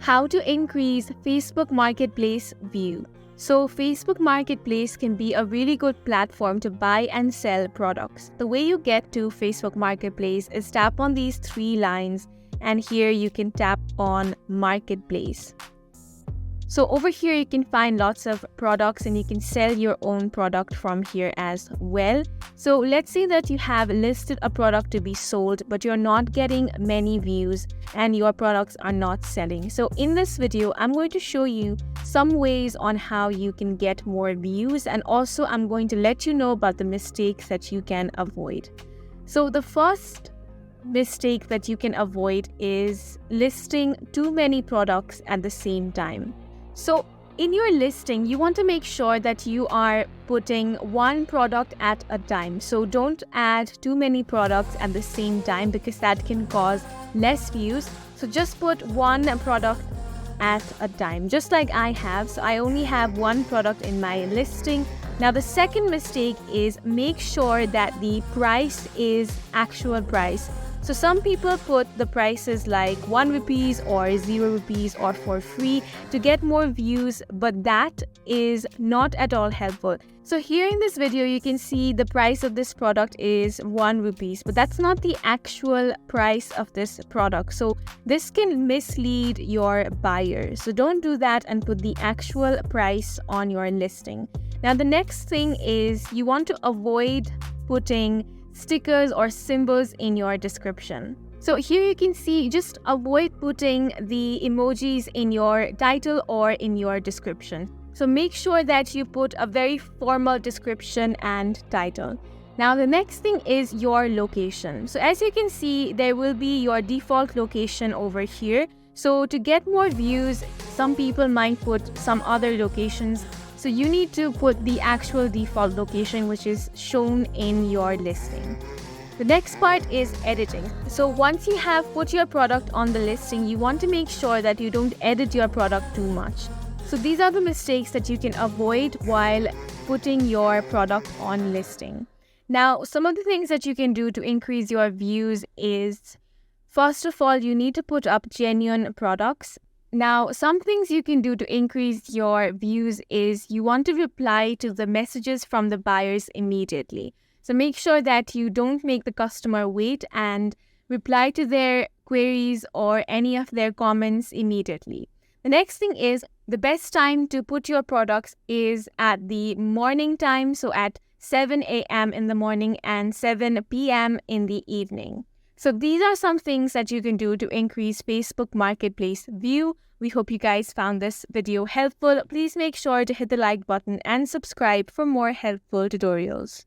How to increase Facebook Marketplace view. So Facebook Marketplace can be a really good platform to buy and sell products. The way you get to Facebook Marketplace is tap on these three lines, and here you can tap on Marketplace. So over here you can find lots of products and you can sell your own product from here as well. So let's say that you have listed a product to be sold, but you're not getting many views and your products are not selling. So in this video, I'm going to show you some ways on how you can get more views, and also I'm going to let you know about the mistakes that you can avoid. So the first mistake that you can avoid is listing too many products at the same time. So in your listing, you want to make sure that you are putting one product at a time. So don't add too many products at the same time because that can cause less views. So just put one product at a time, just like I have. So I only have one product in my listing. Now the second mistake is make sure that the price is actual price. So some people put the prices like 1 rupees or 0 rupees or for free to get more views, but that is not at all helpful. So here in this video, you can see the price of this product is 1 rupees, but that's not the actual price of this product. So this can mislead your buyer. So don't do that and put the actual price on your listing. Now the next thing is you want to avoid putting stickers or symbols in your description. So here you can see, just avoid putting the emojis in your title or in your description. So make sure that you put a very formal description and title. Now the next thing is your location. So as you can see, there will be your default location over here. So to get more views, some people might put some other locations. So you need to put the actual default location, which is shown in your listing. The next part is editing. So once you have put your product on the listing, you want to make sure that you don't edit your product too much. So these are the mistakes that you can avoid while putting your product on listing. Now, some of the things that you can do to increase your views is, first of all, you need to put up genuine products. Now, some things you can do to increase your views is you want to reply to the messages from the buyers immediately. So make sure that you don't make the customer wait and reply to their queries or any of their comments immediately. The next thing is the best time to put your products is at the morning time, so at 7 a.m. in the morning and 7 p.m. in the evening. So these are some things that you can do to increase Facebook Marketplace view. We hope you guys found this video helpful. Please make sure to hit the like button and subscribe for more helpful tutorials.